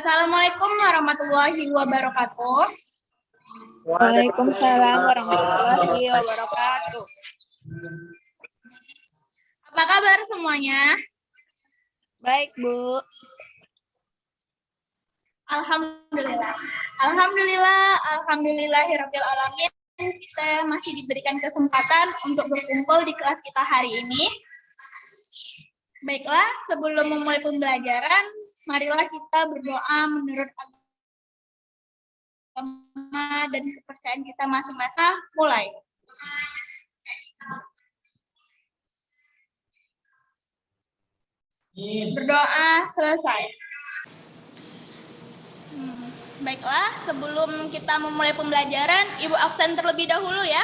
Assalamualaikum warahmatullahi wabarakatuh. Waalaikumsalam warahmatullahi wabarakatuh. Apa kabar semuanya? Baik, Bu. Alhamdulillah. Alhamdulillahirabbil alamin. Kita masih diberikan kesempatan untuk berkumpul di kelas kita hari ini. Baiklah, sebelum memulai pembelajaran, marilah kita berdoa menurut agama dan kepercayaan kita masing-masing. Mulai. Berdoa selesai. Baiklah, sebelum kita memulai pembelajaran, Ibu absen terlebih dahulu ya.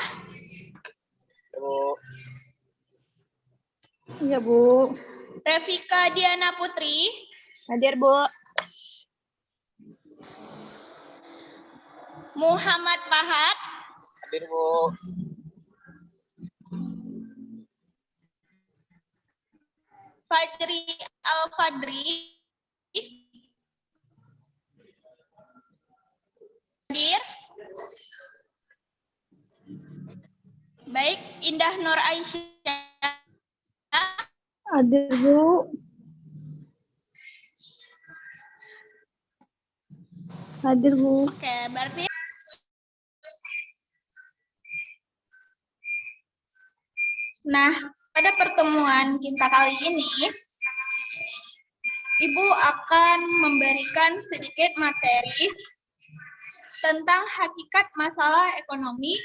Iya, Bu. Revika Diana Putri. Hadir, Bu. Muhammad Pahat. Hadir, Bu. Fajri Al-Fadri. Hadir. Baik, Indah Nur Aisyah. Hadir, Bu. Hadir, Bu. Oke, berarti nah, pada pertemuan kita kali ini, Ibu akan memberikan sedikit materi tentang hakikat masalah ekonomi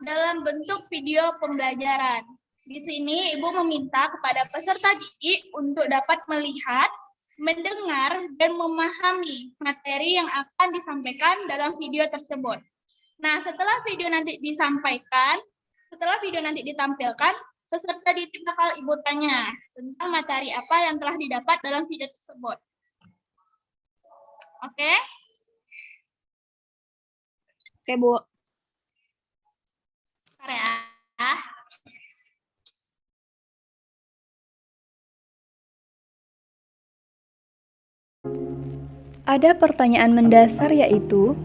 dalam bentuk video pembelajaran. Di sini Ibu meminta kepada peserta didik untuk dapat melihat, mendengar, dan memahami materi yang akan disampaikan dalam video tersebut. Nah, setelah video nanti ditampilkan, peserta didik bakal Ibu tanya tentang materi apa yang telah didapat dalam video tersebut. Oke? Oke, Bu. Bentar ya. Ada pertanyaan mendasar yaitu,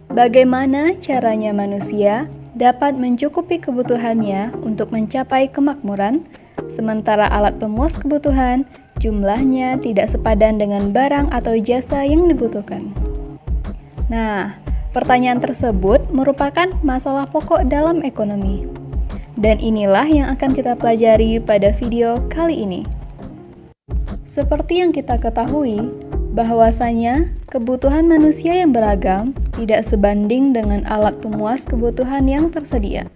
bagaimana caranya manusia dapat mencukupi kebutuhannya untuk mencapai kemakmuran, sementara alat pemuas kebutuhan jumlahnya tidak sepadan dengan barang atau jasa yang dibutuhkan. Nah, pertanyaan tersebut merupakan masalah pokok dalam ekonomi. Dan inilah yang akan kita pelajari pada video kali ini. Seperti yang kita ketahui, bahwasanya kebutuhan manusia yang beragam tidak sebanding dengan alat pemuas kebutuhan yang tersedia.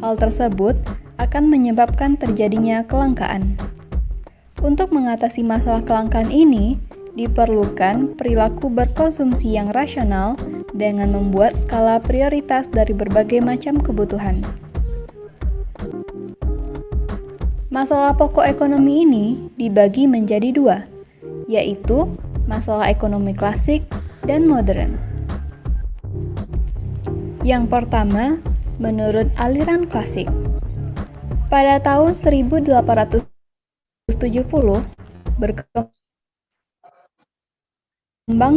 Hal tersebut akan menyebabkan terjadinya kelangkaan. Untuk mengatasi masalah kelangkaan ini, diperlukan perilaku berkonsumsi yang rasional dengan membuat skala prioritas dari berbagai macam kebutuhan. Masalah pokok ekonomi ini dibagi menjadi dua, yaitu masalah ekonomi klasik dan modern. Yang pertama, menurut aliran klasik. Pada tahun 1870, berkembang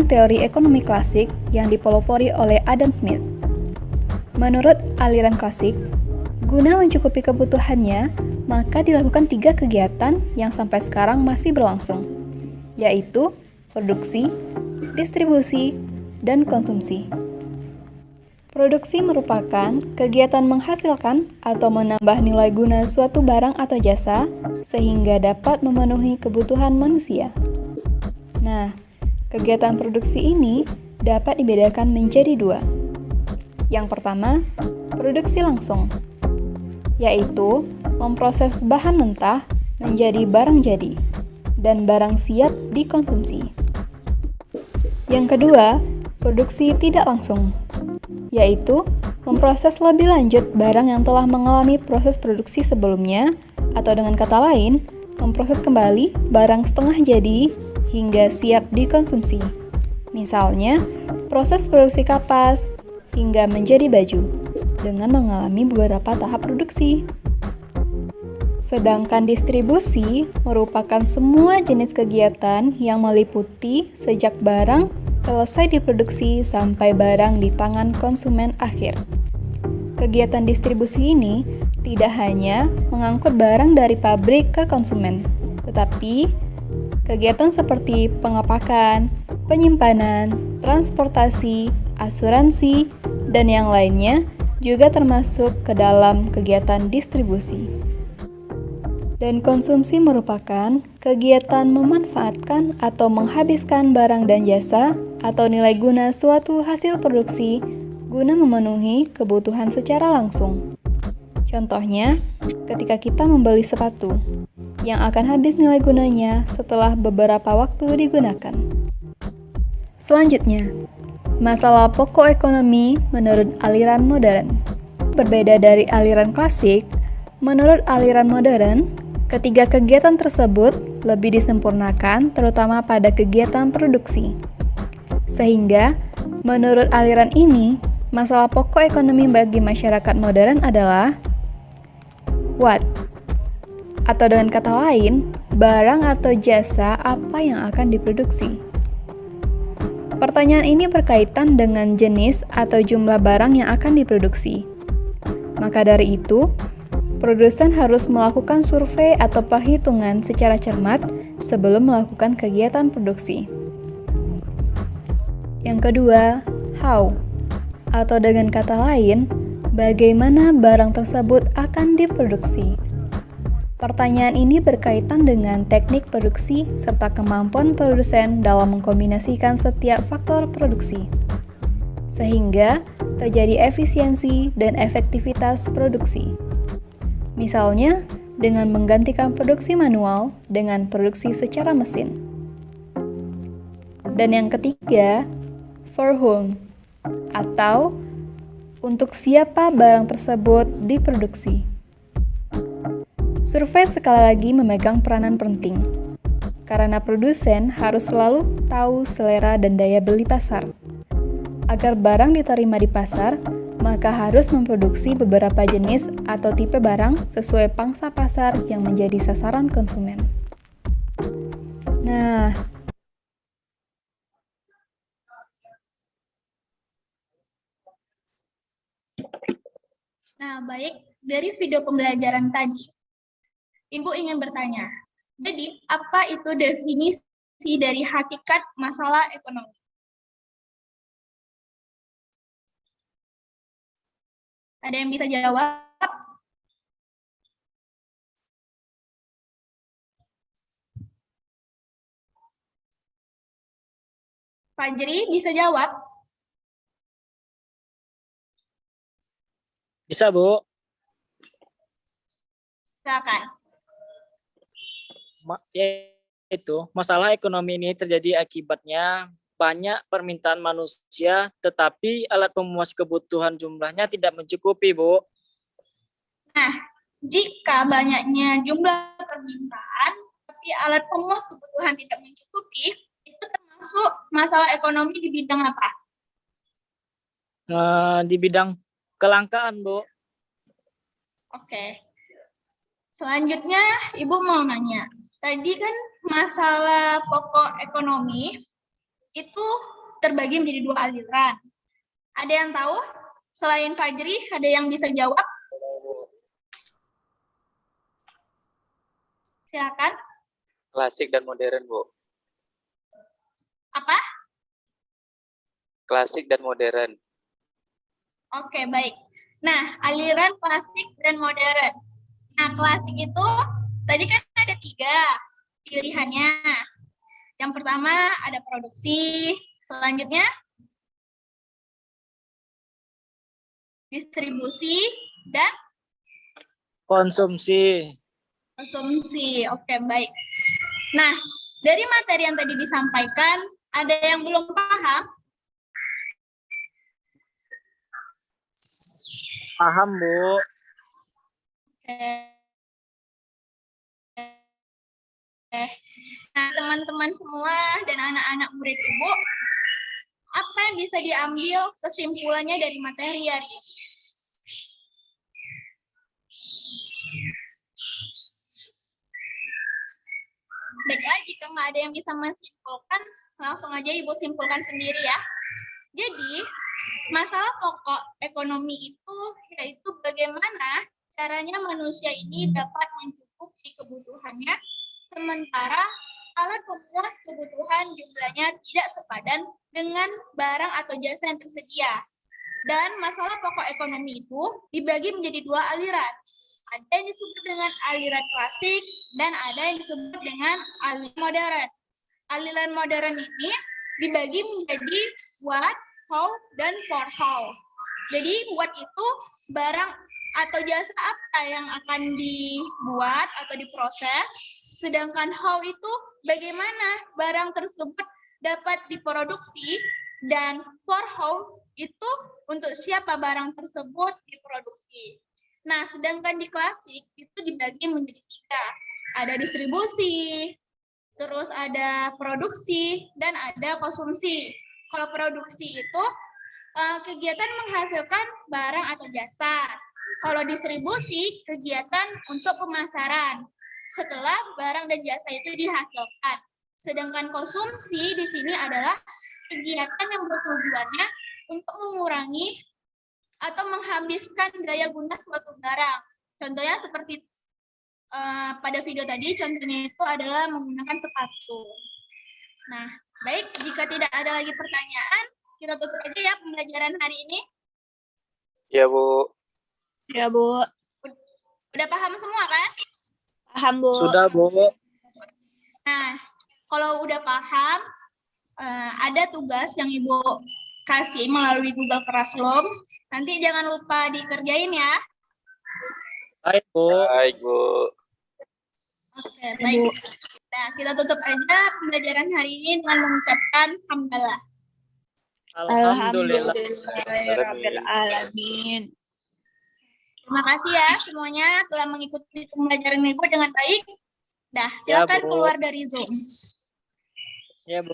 teori ekonomi klasik yang dipelopori oleh Adam Smith. Menurut aliran klasik, guna mencukupi kebutuhannya, maka dilakukan 3 kegiatan yang sampai sekarang masih berlangsung, yaitu produksi, distribusi, dan konsumsi. Produksi merupakan kegiatan menghasilkan atau menambah nilai guna suatu barang atau jasa sehingga dapat memenuhi kebutuhan manusia. Nah, kegiatan produksi ini dapat dibedakan menjadi 2. Yang pertama, produksi langsung, yaitu memproses bahan mentah menjadi barang jadi dan barang siap dikonsumsi. Yang kedua, produksi tidak langsung, yaitu memproses lebih lanjut barang yang telah mengalami proses produksi sebelumnya, atau dengan kata lain, memproses kembali barang setengah jadi hingga siap dikonsumsi. Misalnya, proses produksi kapas hingga menjadi baju dengan mengalami beberapa tahap produksi. Sedangkan distribusi merupakan semua jenis kegiatan yang meliputi sejak barang selesai diproduksi sampai barang di tangan konsumen akhir. Kegiatan distribusi ini tidak hanya mengangkut barang dari pabrik ke konsumen, tetapi kegiatan seperti pengepakan, penyimpanan, transportasi, asuransi, dan yang lainnya juga termasuk ke dalam kegiatan distribusi. Dan konsumsi merupakan kegiatan memanfaatkan atau menghabiskan barang dan jasa atau nilai guna suatu hasil produksi guna memenuhi kebutuhan secara langsung. Contohnya, ketika kita membeli sepatu yang akan habis nilai gunanya setelah beberapa waktu digunakan. Selanjutnya, masalah pokok ekonomi menurut aliran modern. Berbeda dari aliran klasik, menurut aliran modern, ketiga kegiatan tersebut lebih disempurnakan terutama pada kegiatan produksi. Sehingga, menurut aliran ini, masalah pokok ekonomi bagi masyarakat modern adalah what? Atau dengan kata lain, barang atau jasa apa yang akan diproduksi. Pertanyaan ini berkaitan dengan jenis atau jumlah barang yang akan diproduksi. Maka dari itu, produsen harus melakukan survei atau perhitungan secara cermat sebelum melakukan kegiatan produksi. Yang kedua, how? Atau dengan kata lain, bagaimana barang tersebut akan diproduksi. Pertanyaan ini berkaitan dengan teknik produksi serta kemampuan produsen dalam mengkombinasikan setiap faktor produksi, sehingga terjadi efisiensi dan efektivitas produksi. Misalnya, dengan menggantikan produksi manual dengan produksi secara mesin. Dan yang ketiga, for whom, atau untuk siapa barang tersebut diproduksi. Survei sekali lagi memegang peranan penting, karena produsen harus selalu tahu selera dan daya beli pasar. Agar barang diterima di pasar, maka harus memproduksi beberapa jenis atau tipe barang sesuai pangsa pasar yang menjadi sasaran konsumen. Nah, baik, dari video pembelajaran tadi, Ibu ingin bertanya, jadi apa itu definisi dari hakikat masalah ekonomi? Ada yang bisa jawab? Fajri bisa jawab? Bisa, Bu. Silakan. Yaitu, masalah ekonomi ini terjadi akibatnya banyak permintaan manusia, tetapi alat pemuas kebutuhan jumlahnya tidak mencukupi, Bu. Nah, jika banyaknya jumlah permintaan, tapi alat pemuas kebutuhan tidak mencukupi, itu termasuk masalah ekonomi di bidang apa? Di bidang kelangkaan, Bu. Oke. Selanjutnya, Ibu mau nanya. Tadi kan masalah pokok ekonomi itu terbagi menjadi dua aliran. Ada yang tahu? Selain Fajri, ada yang bisa jawab? Silakan. Klasik dan modern, Bu. Apa? Klasik dan modern. Oke, baik. Nah, aliran klasik dan modern. Nah, klasik itu tadi kan ada 3 pilihannya. Yang pertama ada produksi, selanjutnya distribusi, dan Konsumsi. konsumsi. Oke, baik. Nah, dari materi yang tadi disampaikan, ada yang belum paham? Paham, Bu. Oke. Nah, teman-teman semua dan anak-anak murid Ibu, apa yang bisa diambil kesimpulannya dari materi hari ini? baiklah, jika nggak ada yang bisa menyimpulkan, langsung aja Ibu simpulkan sendiri ya. Jadi, masalah pokok ekonomi itu yaitu bagaimana caranya manusia ini dapat mencukupi kebutuhannya, sementara alat pemuas kebutuhan jumlahnya tidak sepadan dengan barang atau jasa yang tersedia. Dan masalah pokok ekonomi itu dibagi menjadi dua aliran. Ada yang disebut dengan aliran klasik dan ada yang disebut dengan aliran modern. Aliran modern ini dibagi menjadi what, how, dan for how. Jadi what itu barang atau jasa apa yang akan dibuat atau diproses, sedangkan how itu bagaimana barang tersebut dapat diproduksi, dan for how itu untuk siapa barang tersebut diproduksi. Nah, sedangkan di klasik itu dibagi menjadi 3. Ada distribusi, terus ada produksi, dan ada konsumsi. Kalau produksi itu kegiatan menghasilkan barang atau jasa. Kalau distribusi, kegiatan untuk pemasaran setelah barang dan jasa itu dihasilkan. Sedangkan konsumsi di sini adalah kegiatan yang bertujuannya untuk mengurangi atau menghabiskan daya guna suatu barang. Contohnya seperti pada video tadi, contohnya itu adalah menggunakan sepatu. Nah, baik, jika tidak ada lagi pertanyaan, kita tutup aja ya pembelajaran hari ini. Ya, Bu. Ya, Bu. Udah paham semua kan? Paham, Bu. Sudah, Bu. Nah, kalau udah paham, ada tugas yang Ibu kasih melalui Google Classroom. Nanti jangan lupa dikerjain ya. Baik, Bu. Baik, Bu. Oke, baik. Nah, kita tutup aja pembelajaran hari ini dengan mengucapkan hamdalah. Alhamdulillah. Alhamdulillahirrahmanirrahim. Terima kasih ya semuanya telah mengikuti pembelajaran Ibu dengan baik. Dah, Ya, silakan Bu. keluar dari Zoom. Ya, Bu.